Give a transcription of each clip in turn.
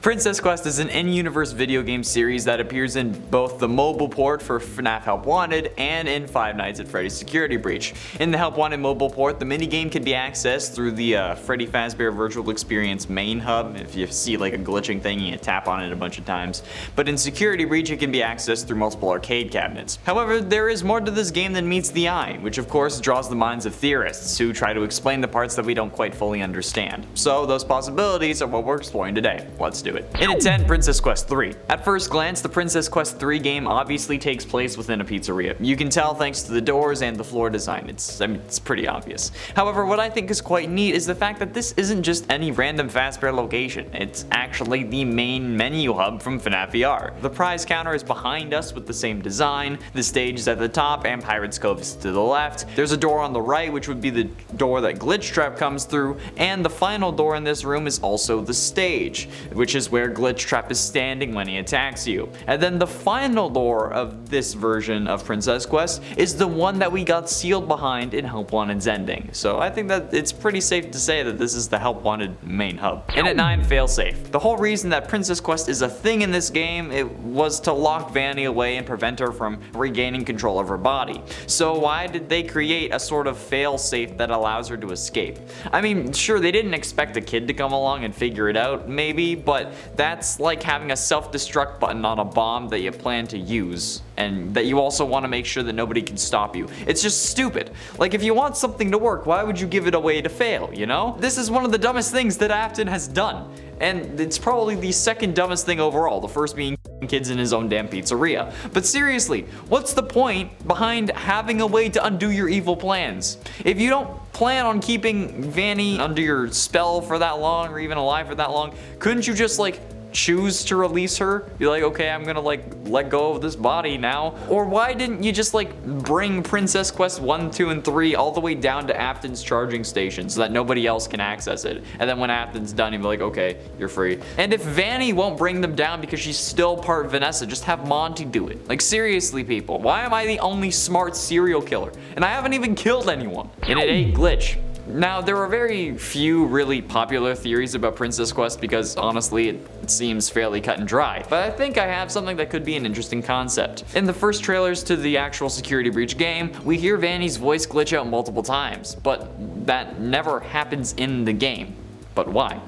Princess Quest is an in-universe video game series that appears in both the mobile port for FNAF Help Wanted and in Five Nights at Freddy's Security Breach. In the Help Wanted mobile port, the minigame can be accessed through the Freddy Fazbear Virtual Experience main hub. If you see like a glitching thing, you tap on it a bunch of times. But in Security Breach, it can be accessed through multiple arcade cabinets. However, there is more to this game than meets the eye, which of course draws the minds of theorists who try to explain the parts that we don't quite fully understand. So those possibilities are what we're exploring today. Let's do it. In at 10, Princess Quest 3. At first glance, the Princess Quest 3 game obviously takes place within a pizzeria. You can tell thanks to the doors and the floor design. It's pretty obvious. However, what I think is quite neat is the fact that this isn't just any random Fazbear location. It's actually the main menu hub from FNAF VR. The prize counter is behind us with the same design, the stage is at the top and Pirate's Cove is to the left. There's a door on the right which would be the door that Glitch Trap comes through, and the final door in this room is also the stage, which is where Glitch Trap is standing when he attacks you. And then the final door of this version of Princess Quest is the one that we got sealed behind in Help Wanted's ending. So I think that it's pretty safe to say that this is the Help Wanted main hub. And at 9, Failsafe. The whole reason that Princess Quest is a thing in this game, it was to lock Vanny away and prevent her from regaining control of her body. So why did they create a sort of failsafe that allows her to escape? I mean, sure, they didn't expect a kid to come along and figure it out, maybe, but that's like having a self-destruct button on a bomb that you plan to use, and that you also want to make sure that nobody can stop you. It's just stupid. Like, if you want something to work, why would you give it away to fail, you know? This is one of the dumbest things that Afton has done. And it's probably the second dumbest thing overall, the first being kids in his own damn pizzeria. But seriously, what's the point behind having a way to undo your evil plans? If you don't plan on keeping Vanny under your spell for that long or even alive for that long, couldn't you just like choose to release her? You're like, okay, I'm gonna like let go of this body now. Or why didn't you just like bring Princess Quest 1, 2, and 3 all the way down to Afton's charging station so that nobody else can access it? And then when Afton's done, you'd be like, okay, you're free. And if Vanny won't bring them down because she's still part Vanessa, just have Monty do it. Like, seriously, people, why am I the only smart serial killer? And I haven't even killed anyone. And at 8, Glitch. Now, there are very few really popular theories about Princess Quest because honestly it seems fairly cut and dry, but I think I have something that could be an interesting concept. In the first trailers to the actual Security Breach game, we hear Vanny's voice glitch out multiple times, but that never happens in the game. But why?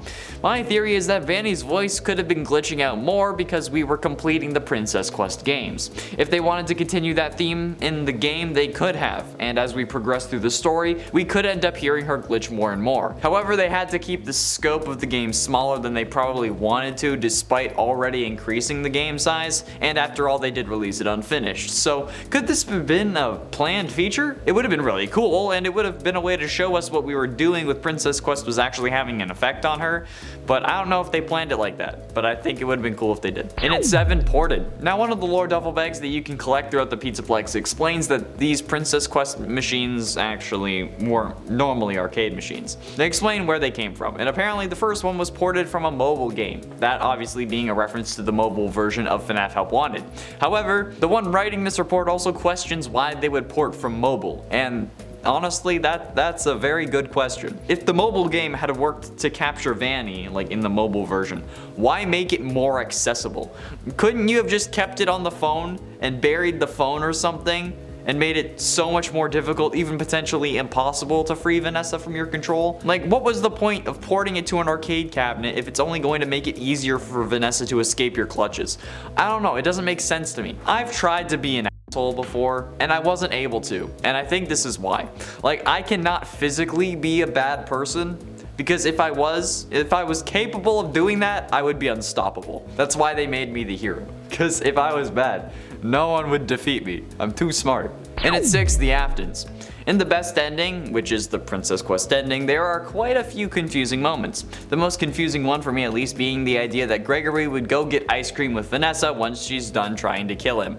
My theory is that Vanny's voice could have been glitching out more because we were completing the Princess Quest games. If they wanted to continue that theme in the game, they could have, and as we progress through the story, we could end up hearing her glitch more and more. However, they had to keep the scope of the game smaller than they probably wanted to, despite already increasing the game size, and after all, they did release it unfinished. So could this have been a planned feature? It would have been really cool, and it would have been a way to show us what we were doing with Princess Quest was actually having an effect on her, but I don't know if they planned it like that, but I think it would have been cool if they did. And at 7, Ported. Now, one of the lore duffel bags that you can collect throughout the Pizzaplex explains that these Princess Quest machines actually were normally arcade machines. They explain where they came from, and apparently the first one was ported from a mobile game, that obviously being a reference to the mobile version of FNAF Help Wanted. However, the one writing this report also questions why they would port from mobile, and honestly, that's a very good question. If the mobile game had worked to capture Vanny, like in the mobile version, why make it more accessible? Couldn't you have just kept it on the phone and buried the phone or something and made it so much more difficult, even potentially impossible, to free Vanessa from your control? Like, what was the point of porting it to an arcade cabinet if it's only going to make it easier for Vanessa to escape your clutches? I don't know, it doesn't make sense to me. I've tried to be an asshole before, and I wasn't able to, and I think this is why. Like, I cannot physically be a bad person, because if I was capable of doing that, I would be unstoppable. That's why they made me the hero, because if I was bad, no one would defeat me. I'm too smart. And at 6, the Aftons. In the best ending, which is the Princess Quest ending, there are quite a few confusing moments. The most confusing one for me at least being the idea that Gregory would go get ice cream with Vanessa once she's done trying to kill him.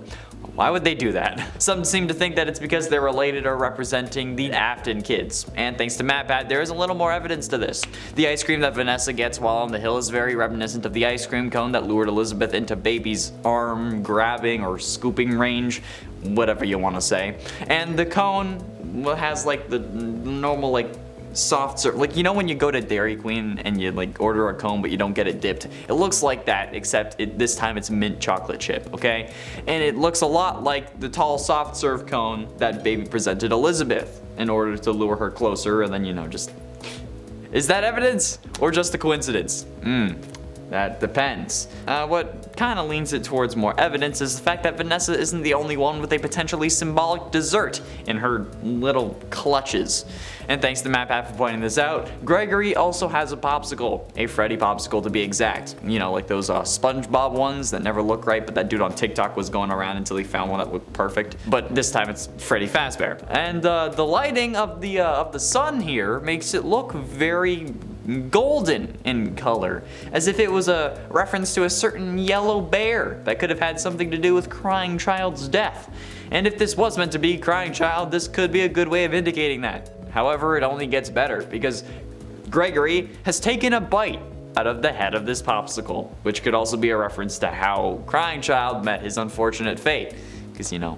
Why would they do that? Some seem to think that it's because they're related or representing the Afton kids. And thanks to MatPat, there is a little more evidence to this. The ice cream that Vanessa gets while on the hill is very reminiscent of the ice cream cone that lured Elizabeth into Baby's arm grabbing or scooping range, whatever you want to say. And the cone has like the normal like soft serve, like you know when you go to Dairy Queen and you like order a cone but you don't get it dipped. It looks like that, except this time it's mint chocolate chip, okay? And it looks a lot like the tall soft serve cone that Baby presented Elizabeth in order to lure her closer, and then you know just. Is that evidence or just a coincidence? That depends. What kind of leans it towards more evidence is the fact that Vanessa isn't the only one with a potentially symbolic dessert in her little clutches. And thanks to MapApp for pointing this out, Gregory also has a popsicle, a Freddy popsicle to be exact. You know, like those SpongeBob ones that never look right, but that dude on TikTok was going around until he found one that looked perfect. But this time it's Freddy Fazbear. And the lighting of the sun here makes it look very golden in color, as if it was a reference to a certain yellow bear that could have had something to do with Crying Child's death. And if this was meant to be Crying Child, this could be a good way of indicating that. However, it only gets better, because Gregory has taken a bite out of the head of this popsicle, which could also be a reference to how Crying Child met his unfortunate fate, because you know.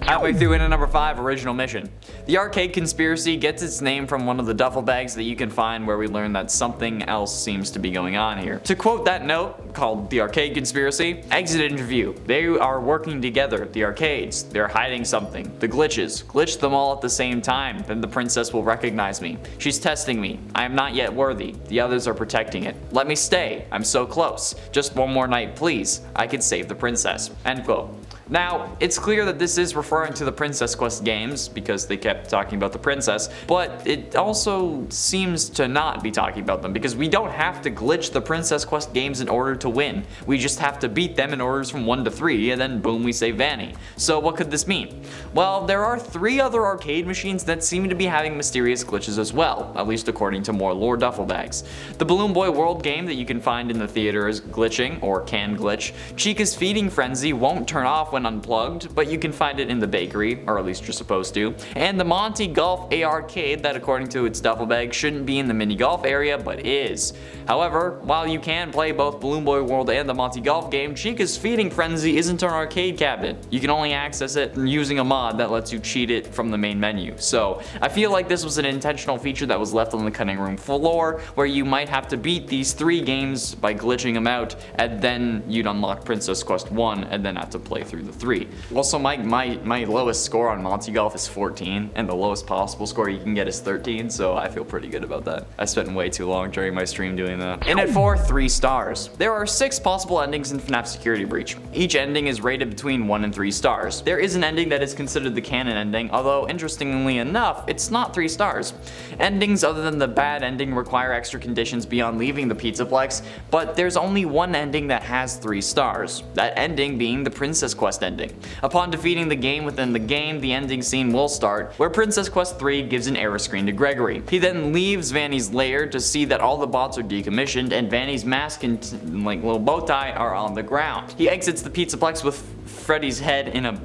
Halfway through into number 5, original mission. The arcade conspiracy gets its name from one of the duffel bags that you can find where we learn that something else seems to be going on here. To quote that note, called The Arcade Conspiracy, exit interview. They are working together, the arcades. They're hiding something. The glitches. Glitch them all at the same time, then the princess will recognize me. She's testing me. I am not yet worthy. The others are protecting it. Let me stay. I'm so close. Just one more night, please. I can save the princess. End quote. Now, it's clear that this is referring to the Princess Quest games because they kept talking about the princess, but it also seems to not be talking about them because we don't have to glitch the Princess Quest games in order to win. We just have to beat them in orders from 1 to 3 and then boom, we save Vanny. So what could this mean? Well, there are 3 other arcade machines that seem to be having mysterious glitches as well, at least according to more lore duffel bags. The Balloon Boy World game that you can find in the theater is glitching, or can glitch. Chica's Feeding Frenzy won't turn off when unplugged, but you can find it in the bakery, or at least you're supposed to. And the Monty Golf A-Arcade, that according to its duffel bag shouldn't be in the mini golf area, but is. However, while you can play both Balloon Boy World and the Monty Golf game, Chica's Feeding Frenzy isn't an arcade cabinet. You can only access it using a mod that lets you cheat it from the main menu. So I feel like this was an intentional feature that was left on the cutting room floor, where you might have to beat these 3 games by glitching them out, and then you'd unlock Princess Quest 1 and then have to play through the 3. Also, my lowest score on Monty Golf is 14, and the lowest possible score you can get is 13, so I feel pretty good about that. I spent way too long during my stream doing that. And at 4, 3 stars. There are 6 possible endings in FNAF Security Breach. Each ending is rated between 1 and 3 stars. There is an ending that is considered the canon ending, although interestingly enough, it's not 3 stars. Endings other than the bad ending require extra conditions beyond leaving the Pizzaplex, but there's only one ending that has 3 stars. That ending being the Princess Quest ending. Upon defeating the game within the game, the ending scene will start, where Princess Quest 3 gives an error screen to Gregory. He then leaves Vanny's lair to see that all the bots are decommissioned and Vanny's mask and like little bow tie are on the ground. He exits the Pizzaplex with Freddy's head in a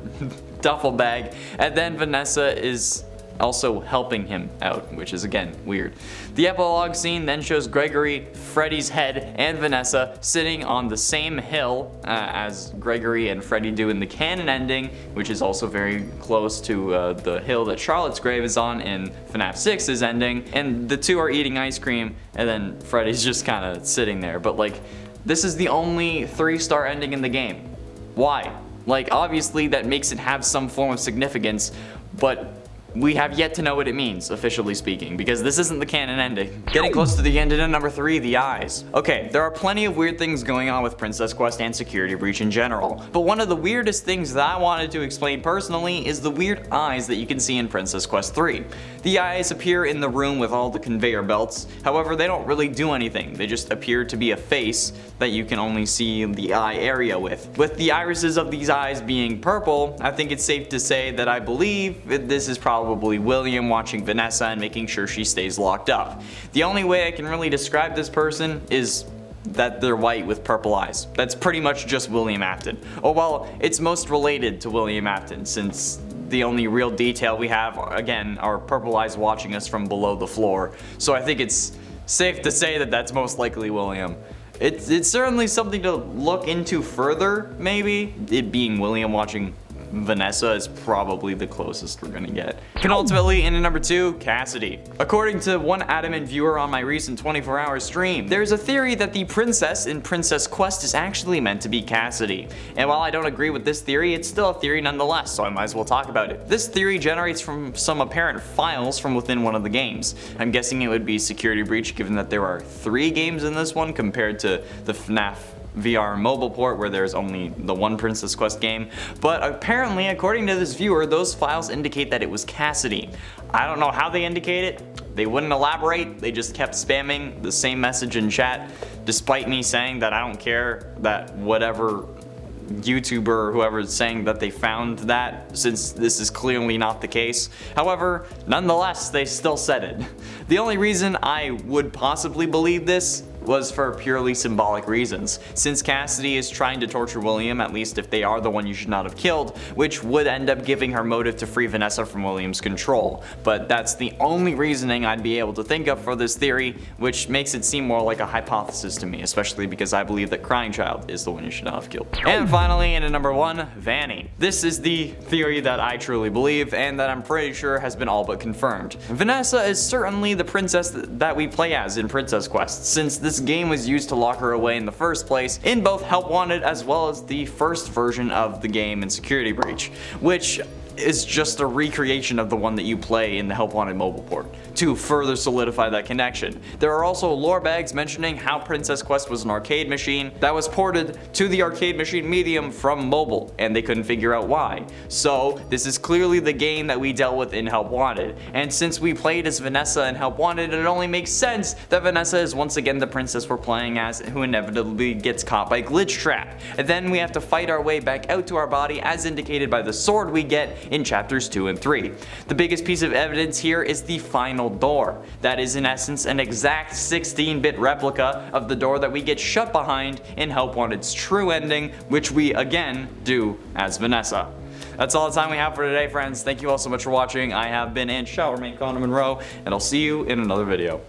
duffel bag, and then Vanessa is also helping him out, which is again weird. The epilogue scene then shows Gregory, Freddy's head, and Vanessa sitting on the same hill as Gregory and Freddy do in the canon ending, which is also very close to the hill that Charlotte's grave is on in FNAF 6's ending, and the 2 are eating ice cream and then Freddy's just kind of sitting there. But like, this is the only 3-star ending in the game. Why? Like, obviously that makes it have some form of significance, but we have yet to know what it means, officially speaking, because this isn't the canon ending. Getting close to the end, and number 3, the eyes. Okay, there are plenty of weird things going on with Princess Quest and Security Breach in general, but one of the weirdest things that I wanted to explain personally is the weird eyes that you can see in Princess Quest 3. The eyes appear in the room with all the conveyor belts, however they don't really do anything, they just appear to be a face that you can only see the eye area with. With the irises of these eyes being purple, I think it's safe to say that I believe this is probably William watching Vanessa and making sure she stays locked up. The only way I can really describe this person is that they're white with purple eyes. That's pretty much just William Afton. Oh well, it's most related to William Afton since the only real detail we have, again, are purple eyes watching us from below the floor. So I think it's safe to say that that's most likely William. It's certainly something to look into further, maybe, it being William watching Vanessa is probably the closest we're gonna get. Penultimately, in at number 2, Cassidy. According to one adamant viewer on my recent 24-hour stream, there's a theory that the princess in Princess Quest is actually meant to be Cassidy. And while I don't agree with this theory, it's still a theory nonetheless, so I might as well talk about it. This theory generates from some apparent files from within one of the games. I'm guessing it would be Security Breach, given that there are 3 games in this one compared to the FNAF VR mobile port where there's only the one Princess Quest game, but apparently according to this viewer, those files indicate that it was Cassidy. I don't know how they indicate it. They wouldn't elaborate, they just kept spamming the same message in chat, despite me saying that I don't care that whatever YouTuber or whoever is saying that they found that, since this is clearly not the case. However, nonetheless, they still said it. The only reason I would possibly believe this was for purely symbolic reasons, since Cassidy is trying to torture William, at least if they are the one you should not have killed, which would end up giving her motive to free Vanessa from William's control. But that's the only reasoning I'd be able to think of for this theory, which makes it seem more like a hypothesis to me, especially because I believe that Crying Child is the one you should not have killed. And finally, in at number 1, Vanny. This is the theory that I truly believe, and that I'm pretty sure has been all but confirmed. Vanessa is certainly the princess that we play as in Princess Quest, since this game was used to lock her away in the first place in both Help Wanted as well as the first version of the game in Security Breach, which is just a recreation of the one that you play in the Help Wanted mobile port, to further solidify that connection. There are also lore bags mentioning how Princess Quest was an arcade machine that was ported to the arcade machine medium from mobile, and they couldn't figure out why. So this is clearly the game that we dealt with in Help Wanted, and since we played as Vanessa in Help Wanted, it only makes sense that Vanessa is once again the princess we're playing as, who inevitably gets caught by Glitch Trap. And then we have to fight our way back out to our body, as indicated by the sword we get in chapters 2 and 3. The biggest piece of evidence here is the final door. That is in essence an exact 16-bit replica of the door that we get shut behind in Help Wanted's true ending, which we again do as Vanessa. That's all the time we have for today, friends. Thank you all so much for watching. I have been and shall remain Connor Monroe, and I'll see you in another video.